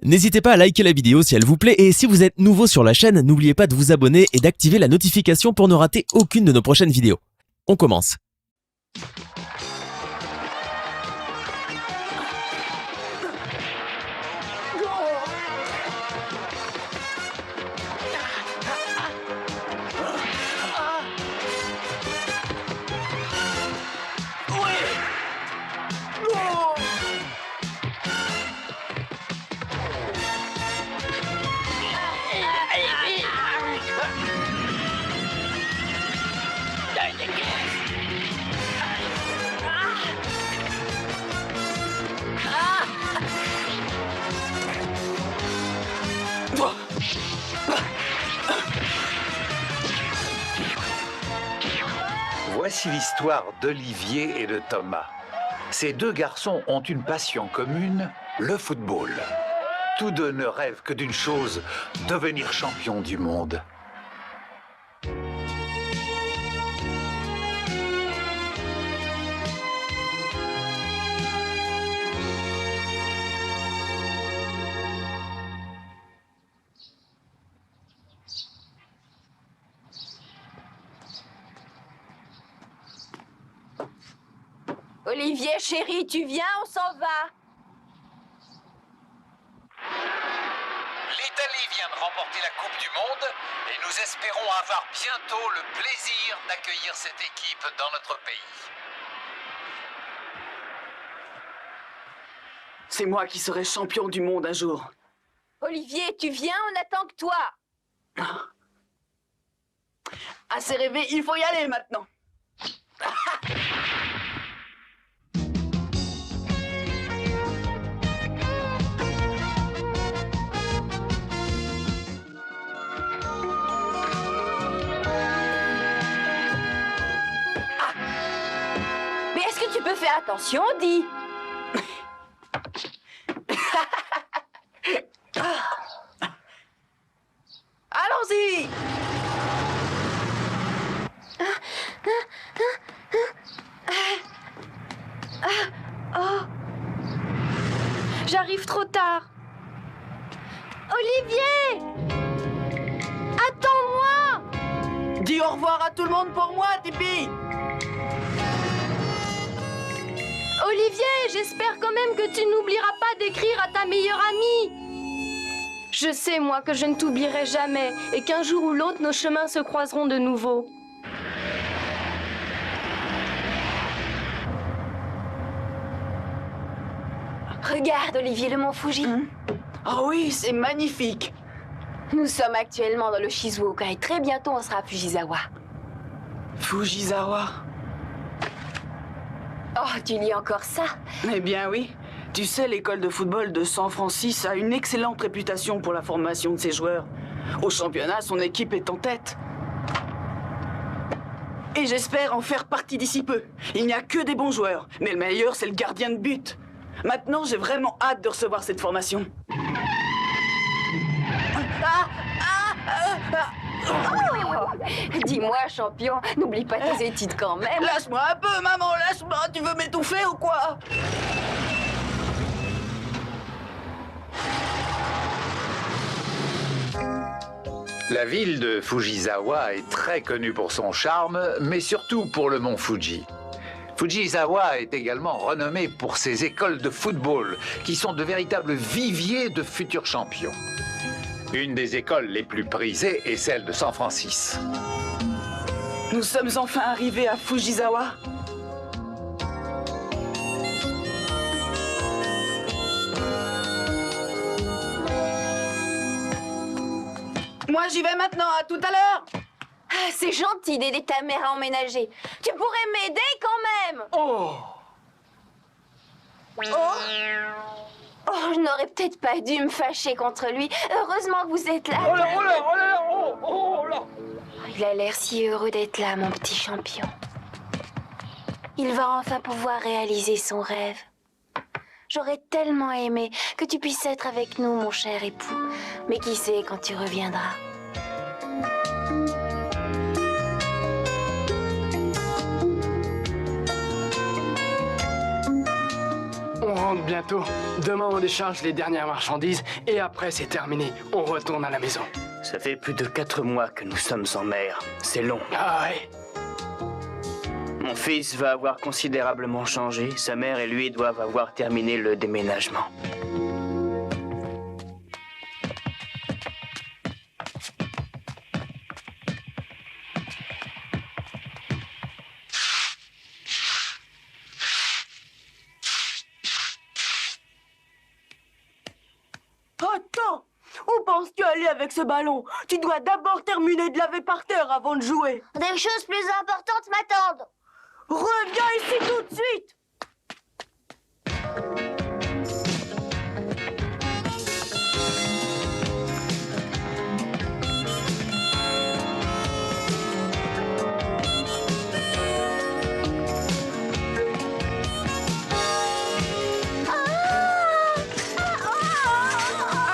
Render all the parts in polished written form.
N'hésitez pas à liker la vidéo si elle vous plaît et si vous êtes nouveau sur la chaîne, n'oubliez pas de vous abonner et d'activer la notification pour ne rater aucune de nos prochaines vidéos. On commence. Voici l'histoire d'Olivier et de Thomas. Ces deux garçons ont une passion commune, le football. Tous deux ne rêvent que d'une chose, devenir champions du monde. Olivier, chéri, tu viens, on s'en va. L'Italie vient de remporter la Coupe du Monde et nous espérons avoir bientôt le plaisir d'accueillir cette équipe dans notre pays. C'est moi qui serai champion du monde un jour. Olivier, tu viens, on attend que toi. Assez rêvé, il faut y aller maintenant. Mais est-ce que tu peux faire attention, dis? Allons-y! Oh. J'arrive trop tard. Olivier! Attends-moi! Dis au revoir à tout le monde pour moi, Tipeee! Olivier, j'espère quand même que tu n'oublieras pas d'écrire à ta meilleure amie. Je sais, moi, que je ne t'oublierai jamais et qu'un jour ou l'autre, nos chemins se croiseront de nouveau. Regarde, Olivier, le mont Fuji. Oh oui, c'est magnifique! Nous sommes actuellement dans le Shizuoka et très bientôt on sera à Fujisawa. Fujisawa. Oh, tu lis encore ça? Eh bien oui. Tu sais, l'école de football de San Francis a une excellente réputation pour la formation de ses joueurs. Au championnat, son équipe est en tête. Et j'espère en faire partie d'ici peu. Il n'y a que des bons joueurs, mais le meilleur, c'est le gardien de but. Maintenant, j'ai vraiment hâte de recevoir cette formation. Oh, dis-moi, champion, n'oublie pas tes études quand même. Lâche-moi un peu, maman, lâche-moi. Tu veux m'étouffer ou quoi? La ville de Fujisawa est très connue pour son charme, mais surtout pour le mont Fuji. Fujisawa est également renommée pour ses écoles de football, qui sont de véritables viviers de futurs champions. Une des écoles les plus prisées est celle de San Francis. Nous sommes enfin arrivés à Fujisawa. Moi, j'y vais maintenant. À tout à l'heure. Ah, c'est gentil d'aider ta mère à emménager. Tu pourrais m'aider quand même. Oh! Oh, je n'aurais peut-être pas dû me fâcher contre lui. Heureusement que vous êtes là. Oh là, oh là, oh là, oh là! Il a l'air si heureux d'être là, mon petit champion. Il va enfin pouvoir réaliser son rêve. J'aurais tellement aimé que tu puisses être avec nous, mon cher époux. Mais qui sait quand tu reviendras? Oh. rentre bientôt. Demain, on décharge les dernières marchandises et après, c'est terminé. On retourne à la maison. Ça fait plus de 4 mois que nous sommes sans mère. C'est long. Ah ouais. Mon fils va avoir considérablement changé. Sa mère et lui doivent avoir terminé le déménagement. Attends! Où penses-tu aller avec ce ballon? Tu dois d'abord terminer de laver par terre avant de jouer. Des choses plus importantes m'attendent. Reviens ici tout de suite!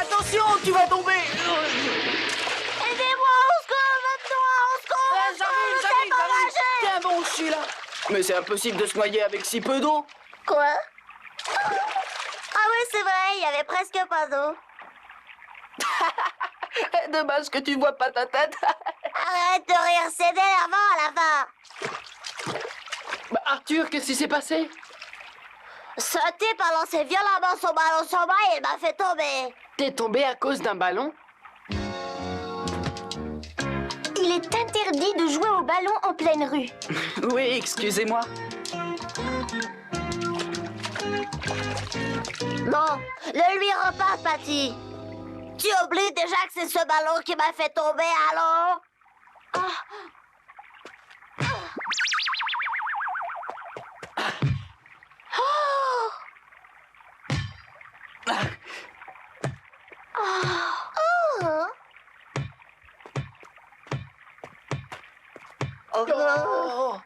Attention, tu vas tomber! Aidez-moi, au secours, au secours, J'arrive! Tiens bon, je suis là! Mais c'est impossible de se noyer avec si peu d'eau! Quoi? Ah oui, c'est vrai, il y avait presque pas d'eau. Dommage que tu vois pas ta tête! Arrête de rire, c'est énervant à la fin. Bah, Arthur, qu'est-ce qui s'est passé? Ce type a lancé violemment son ballon sur moi et il m'a fait tomber. T'es tombé à cause d'un ballon? Il est interdit de jouer au ballon en pleine rue. Oui, excusez-moi. Non, ne lui rends pas, Patty. Tu oublies déjà que c'est ce ballon qui m'a fait tomber, allons? Oh.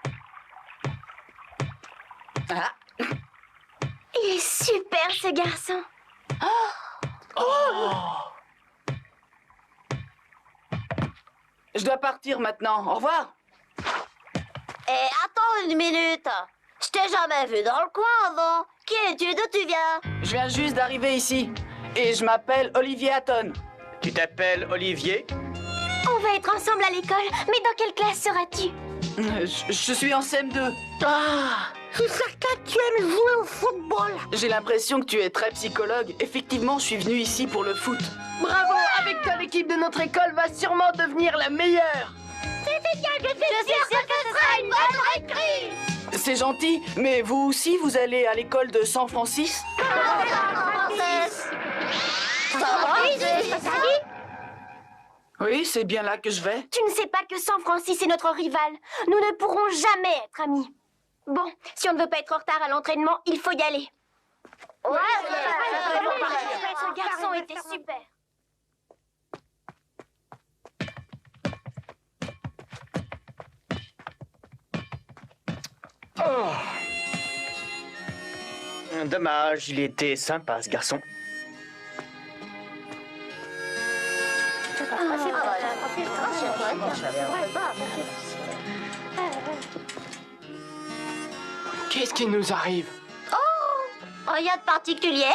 Ah. Il est super, ce garçon. Je dois partir maintenant. Au revoir. Et attends une minute. Je t'ai jamais vu dans le coin avant. Qui es-tu? D'où tu viens? Je viens juste d'arriver ici. Et je m'appelle Olivier Hatton. Tu t'appelles Olivier? On va être ensemble à l'école, mais dans quelle classe seras-tu? Je suis en CM2. Ah, c'est certain que tu aimes jouer au football. J'ai l'impression que tu es très psychologue. Effectivement, je suis venu ici pour le foot. Bravo! Avec toi, l'équipe de notre école va sûrement devenir la meilleure! C'est bien, je suis sûre que ce sera une bonne récré. C'est gentil, mais vous aussi, vous allez à l'école de San Francis? Oui, c'est bien là que je vais. Tu ne sais pas que San Francis est notre rival. Nous ne pourrons jamais être amis. Bon, si on ne veut pas être en retard à l'entraînement, il faut y aller. Ouais, ce garçon était super. Dommage, il était sympa ce garçon. Qu'est-ce qui nous arrive? Rien de particulier.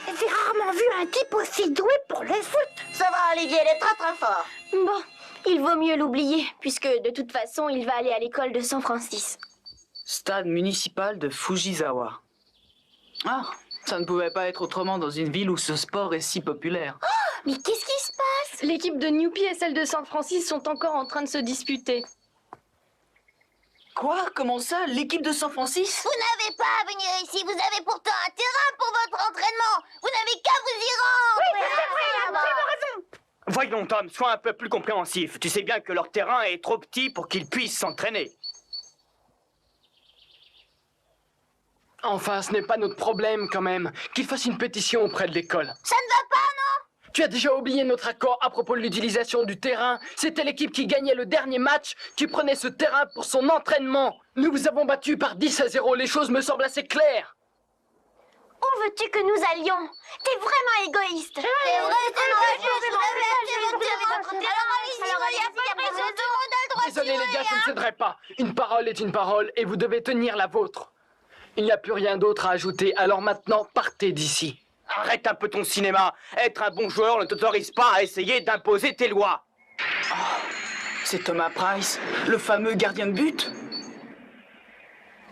J'ai rarement vu un type aussi doué pour le foot. Ça va, Olivier, il est très très fort. Bon, il vaut mieux l'oublier, puisque de toute façon, il va aller à l'école de San Francis. Stade municipal de Fujisawa. Ah, ça ne pouvait pas être autrement dans une ville où ce sport est si populaire. Mais qu'est-ce qui se passe? L'équipe de Newpie et celle de San Francis sont encore en train de se disputer. Quoi? Comment ça? L'équipe de San Francis? Vous n'avez pas à venir ici, vous avez pourtant un terrain pour votre entraînement. Vous n'avez qu'à vous y rendre. Oui, c'est vrai, il a absolument raison. Voyons Tom, sois un peu plus compréhensif. Tu sais bien que leur terrain est trop petit pour qu'ils puissent s'entraîner. Enfin, ce n'est pas notre problème quand même. Qu'il fasse une pétition auprès de l'école. Ça ne va pas, non? Tu as déjà oublié notre accord à propos de l'utilisation du terrain. C'était l'équipe qui gagnait le dernier match qui prenait ce terrain pour son entraînement. Nous vous avons battus par 10-0. Les choses me semblent assez claires. Où veux-tu que nous allions? T'es vraiment égoïste. C'est vrai, Désolé les gars, je ne céderai pas. Une parole est une parole et vous devez tenir la vôtre. Il n'y a plus rien d'autre à ajouter, alors maintenant, partez d'ici. Arrête un peu ton cinéma. Être un bon joueur ne t'autorise pas à essayer d'imposer tes lois. C'est Thomas Price, le fameux gardien de but.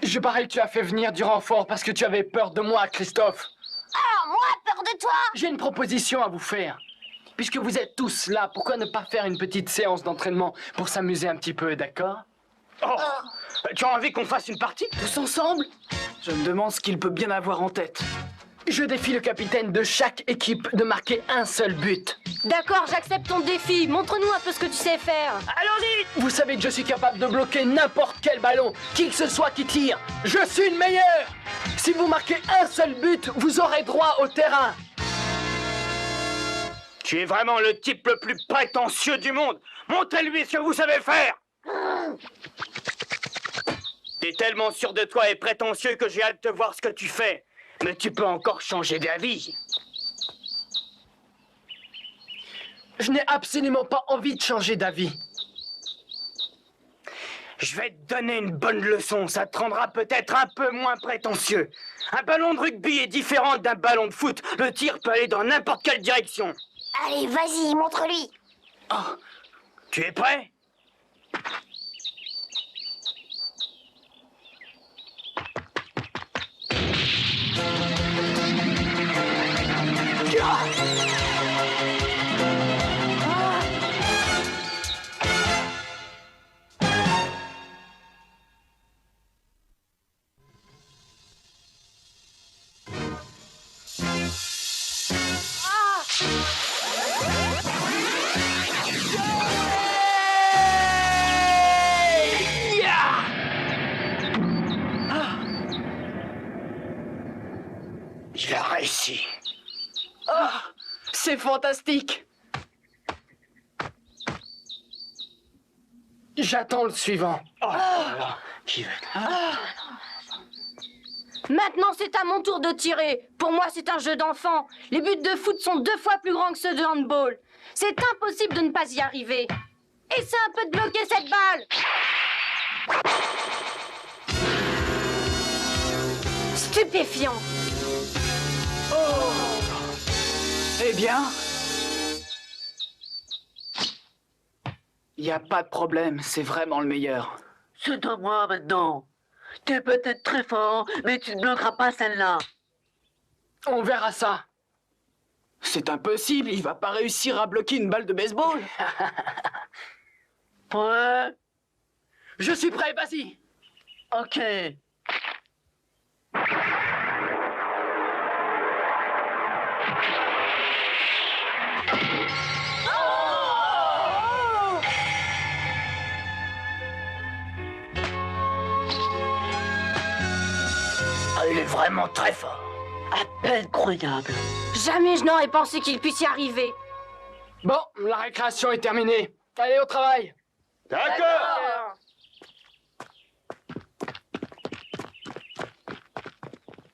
Je parie que tu as fait venir du renfort parce que tu avais peur de moi, Christophe. Ah, moi, peur de toi? J'ai une proposition à vous faire. Puisque vous êtes tous là, pourquoi ne pas faire une petite séance d'entraînement pour s'amuser un petit peu, d'accord? Oh, tu as envie qu'on fasse une partie? Tous ensemble? Je me demande ce qu'il peut bien avoir en tête. Je défie le capitaine de chaque équipe de marquer un seul but. D'accord, j'accepte ton défi. Montre-nous un peu ce que tu sais faire. Allons-y! Vous savez que je suis capable de bloquer n'importe quel ballon, qui que ce soit qui tire. Je suis le meilleur! Si vous marquez un seul but, vous aurez droit au terrain. Tu es vraiment le type le plus prétentieux du monde. Montrez-lui ce que vous savez faire. T'es tellement sûr de toi et prétentieux que j'ai hâte de voir ce que tu fais. Mais tu peux encore changer d'avis. Je n'ai absolument pas envie de changer d'avis. Je vais te donner une bonne leçon, ça te rendra peut-être un peu moins prétentieux. Un ballon de rugby est différent d'un ballon de foot. Le tir peut aller dans n'importe quelle direction. Allez, vas-y, montre-lui. Oh, tu es prêt? Je l'ai réussi. Ah, c'est fantastique. J'attends le suivant. Oh là là, qui veut... Maintenant, c'est à mon tour de tirer. Pour moi, c'est un jeu d'enfant. Les buts de foot sont 2 fois plus grands que ceux de handball. C'est impossible de ne pas y arriver. Essaie un peu de bloquer cette balle. Stupéfiant. Eh bien, y a pas de problème, c'est vraiment le meilleur. C'est à moi maintenant. Tu es peut-être très fort, mais tu ne bloqueras pas celle-là. On verra ça. C'est impossible, il va pas réussir à bloquer une balle de baseball. Ouais, Je suis prêt, vas-y. ok. Il est vraiment très fort. À peine croyable. Jamais je n'aurais pensé qu'il puisse y arriver. Bon, la récréation est terminée. Allez au travail. D'accord.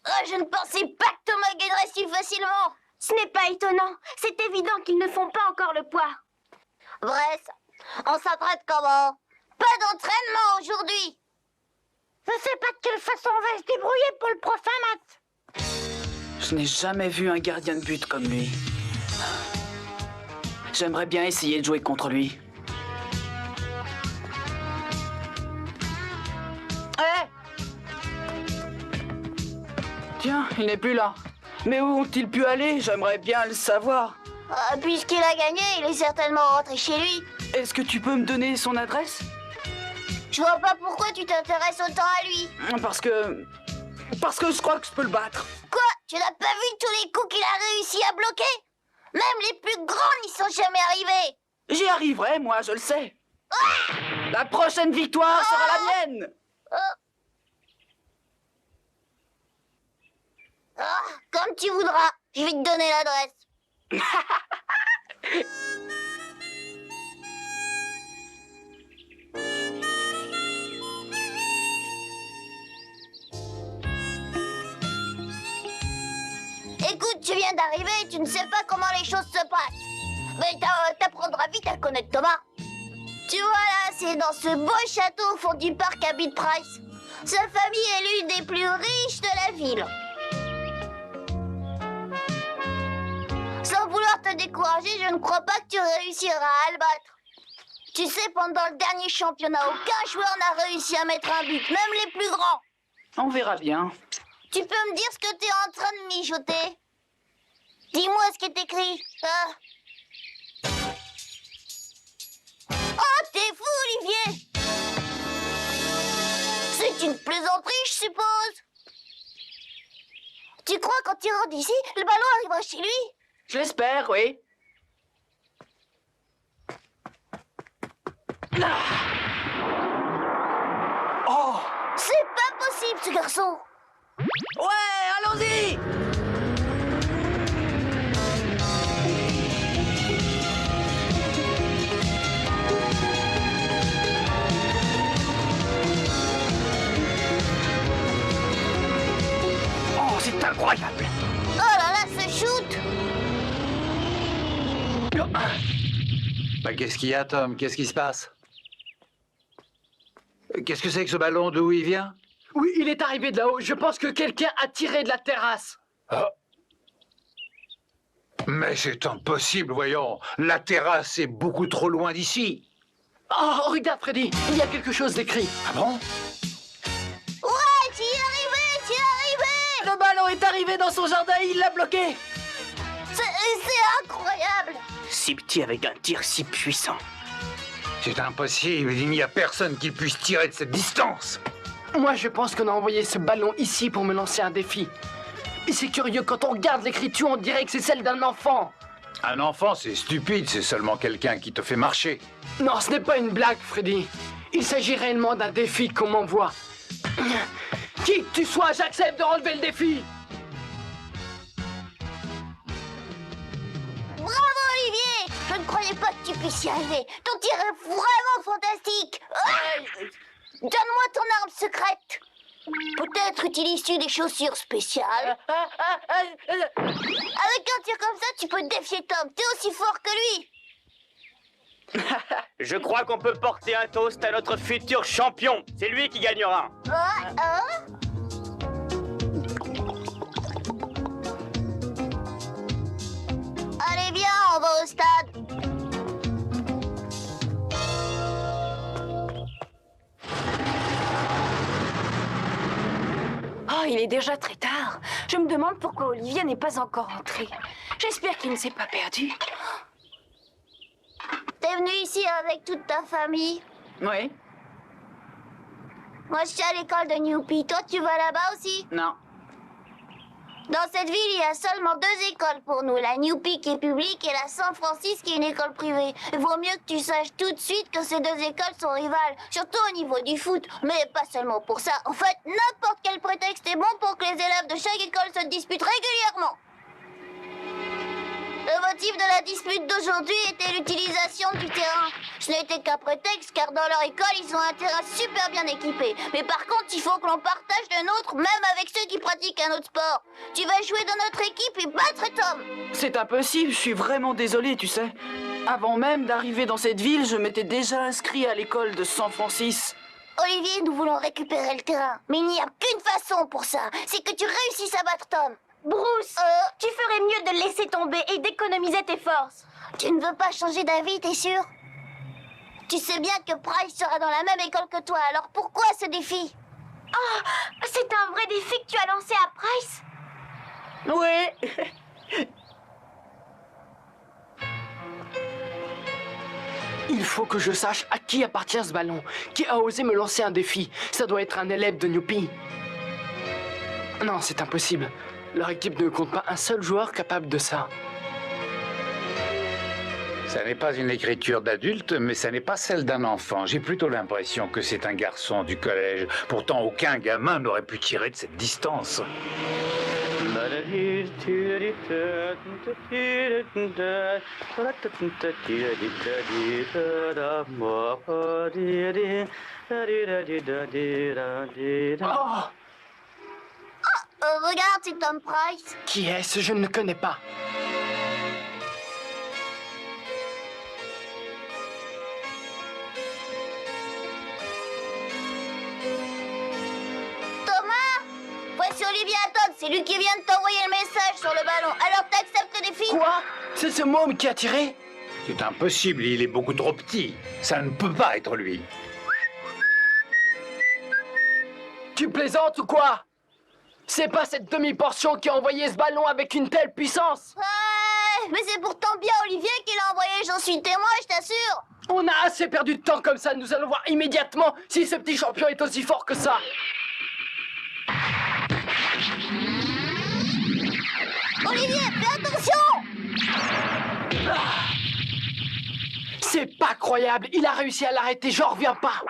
Oh, je ne pensais pas que Thomas gagnerait si facilement. Ce n'est pas étonnant. C'est évident qu'ils ne font pas encore le poids. Bref, on s'apprête comment? Pas d'entraînement aujourd'hui. Je sais pas de quelle façon on va se débrouiller pour le prochain match. Je n'ai jamais vu un gardien de but comme lui. J'aimerais bien essayer de jouer contre lui. Tiens, il n'est plus là. Mais où ont-ils pu aller? J'aimerais bien le savoir. Puisqu'il a gagné, il est certainement rentré chez lui. Est-ce que tu peux me donner son adresse? Je vois pas pourquoi tu t'intéresses autant à lui. Parce que je crois que je peux le battre. Quoi? Tu n'as pas vu tous les coups qu'il a réussi à bloquer? Même les plus grands n'y sont jamais arrivés. J'y arriverai, moi, je le sais. La prochaine victoire sera la mienne. Comme tu voudras. Je vais te donner l'adresse. Écoute, tu viens d'arriver et tu ne sais pas comment les choses se passent. Mais t'apprendras vite à connaître Thomas. Tu vois là, c'est dans ce beau château au fond du parc à Bid Price. Sa famille est l'une des plus riches de la ville. Sans vouloir te décourager, je ne crois pas que tu réussiras à le battre. Tu sais, pendant le dernier championnat, aucun joueur n'a réussi à mettre un but, même les plus grands. On verra bien. Tu peux me dire ce que tu es en train de mijoter? Dis-moi ce qui est écrit. Oh, t'es fou, Olivier! C'est une plaisanterie, je suppose. Tu crois qu'en tirant d'ici, le ballon arrivera chez lui? Je l'espère, oui. Oh! C'est pas possible, ce garçon. Ouais, allons-y! Oh, c'est incroyable! Oh là là, ce shoot! Bah, qu'est-ce qu'il y a, Tom? Qu'est-ce qui se passe? Qu'est-ce que c'est que ce ballon? D'où il vient? Oui, il est arrivé de là-haut. Je pense que quelqu'un a tiré de la terrasse. Ah. Mais c'est impossible, voyons. La terrasse est beaucoup trop loin d'ici. Oh, regarde, Freddy, il y a quelque chose d'écrit. Ah bon? Ouais, t'y es arrivé, t'y es arrivé! Le ballon est arrivé dans son jardin, il l'a bloqué. C'est incroyable! Si petit avec un tir si puissant. C'est impossible. Il n'y a personne qui puisse tirer de cette distance. Moi, je pense qu'on a envoyé ce ballon ici pour me lancer un défi. Et c'est curieux, quand on regarde l'écriture, on dirait que c'est celle d'un enfant. Un enfant, c'est stupide. C'est seulement quelqu'un qui te fait marcher. Non, ce n'est pas une blague, Freddy. Il s'agit réellement d'un défi qu'on m'envoie. Qui que tu sois, j'accepte de relever le défi. Bravo, Olivier! Je ne croyais pas que tu puisses y arriver. Ton tir est vraiment fantastique. Donne-moi ton arme secrète. Peut-être utilises-tu des chaussures spéciales. Avec un tir comme ça, tu peux défier Tom. T'es aussi fort que lui. Je crois qu'on peut porter un toast à notre futur champion. C'est lui qui gagnera. Allez, viens, on va au stade. Oh, il est déjà très tard. Je me demande pourquoi Olivier n'est pas encore entré. J'espère qu'il ne s'est pas perdu. T'es venu ici avec toute ta famille. Oui? Moi, je suis à l'école de Newpie. Toi, tu vas là-bas aussi? Non. Dans cette ville, il y a seulement 2 écoles pour nous. La Newpie qui est publique et la San Francisco qui est une école privée. Il vaut mieux que tu saches tout de suite que ces 2 écoles sont rivales. Surtout au niveau du foot. Mais pas seulement pour ça. En fait, n'importe quel prétexte est bon pour que les élèves de chaque école se disputent régulièrement. Le motif de la dispute d'aujourd'hui était l'utilisation du terrain. Ce n'était qu'un prétexte car dans leur école, ils ont un terrain super bien équipé. Mais par contre, il faut que l'on partage le nôtre même avec ceux qui pratiquent un autre sport. Tu vas jouer dans notre équipe et battre Tom. C'est impossible, je suis vraiment désolé, tu sais. Avant même d'arriver dans cette ville, je m'étais déjà inscrit à l'école de San Francisco. Olivier, nous voulons récupérer le terrain. Mais il n'y a qu'une façon pour ça. C'est que tu réussisses à battre Tom. Bruce, tu ferais mieux de laisser tomber et d'économiser tes forces. Tu ne veux pas changer d'avis, t'es sûr? Tu sais bien que Price sera dans la même école que toi, alors pourquoi ce défi? Ah, c'est un vrai défi que tu as lancé à Price? Oui. Il faut que je sache à qui appartient ce ballon. Qui a osé me lancer un défi? Ça doit être un élève de Newpie. Non, c'est impossible. Leur équipe ne compte pas un seul joueur capable de ça. Ça n'est pas une écriture d'adulte, mais ça n'est pas celle d'un enfant. J'ai plutôt l'impression que c'est un garçon du collège. Pourtant, aucun gamin n'aurait pu tirer de cette distance. Oh! Regarde, c'est Tom Price. Qui est-ce? Je ne le connais pas. c'est lui qui vient de t'envoyer le message sur le ballon. Alors t'acceptes le défi? Quoi? C'est ce môme qui a tiré? C'est impossible, il est beaucoup trop petit. Ça ne peut pas être lui. Tu plaisantes ou quoi? C'est pas cette demi-portion qui a envoyé ce ballon avec une telle puissance? Ouais, mais c'est pourtant bien Olivier qui l'a envoyé, j'en suis témoin, je t'assure. On a assez perdu de temps comme ça, nous allons voir immédiatement si ce petit champion est aussi fort que ça. Olivier, fais attention! C'est pas croyable, il a réussi à l'arrêter, j'en reviens pas.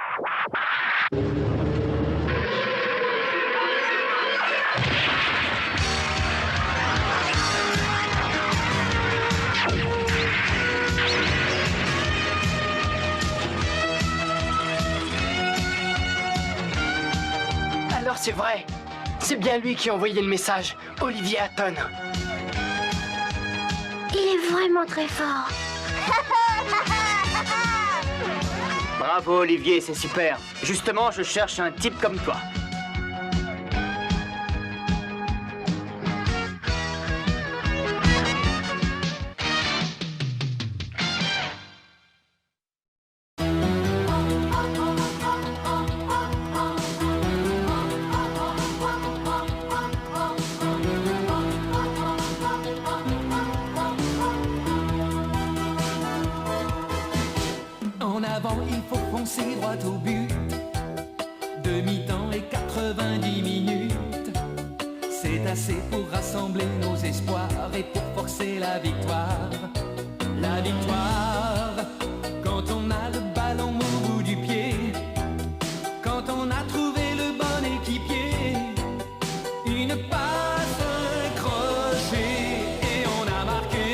Alors c'est vrai, c'est bien lui qui a envoyé le message, Olivier Hatton. Il est vraiment très fort. Bravo Olivier, c'est super. Justement, je cherche un type comme toi. En avant, il faut foncer droit au but. Demi-temps et 90 minutes. C'est assez pour rassembler nos espoirs et pour forcer la victoire. La victoire, quand on a le ballon au bout du pied. Quand on a trouvé le bon équipier. Une passe, un crochet et on a marqué.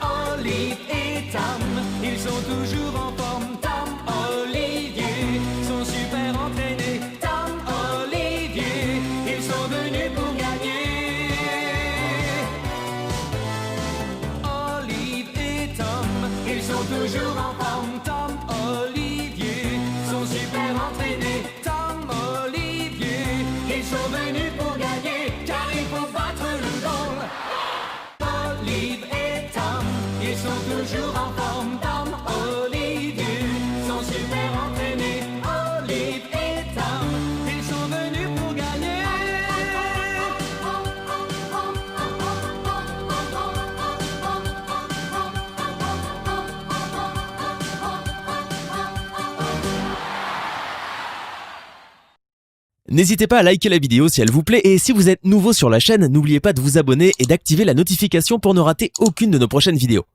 Olive et Tam, ils sont toujours en forme. Tam, Olivier, sont super entraînés. Tam, Olivier, ils sont venus pour gagner. Olive et Tom, ils sont toujours en forme. Tom, Olivier, sont super entraînés. Tom, Olivier, ils sont venus pour gagner. Car il faut battre le goal. Olive et Tom, ils sont toujours en forme. Tom, Olivier, sont super entraînés. Olive et Tom, ils sont venus pour gagner. N'hésitez pas à liker la vidéo si elle vous plaît et si vous êtes nouveau sur la chaîne, n'oubliez pas de vous abonner et d'activer la notification pour ne rater aucune de nos prochaines vidéos.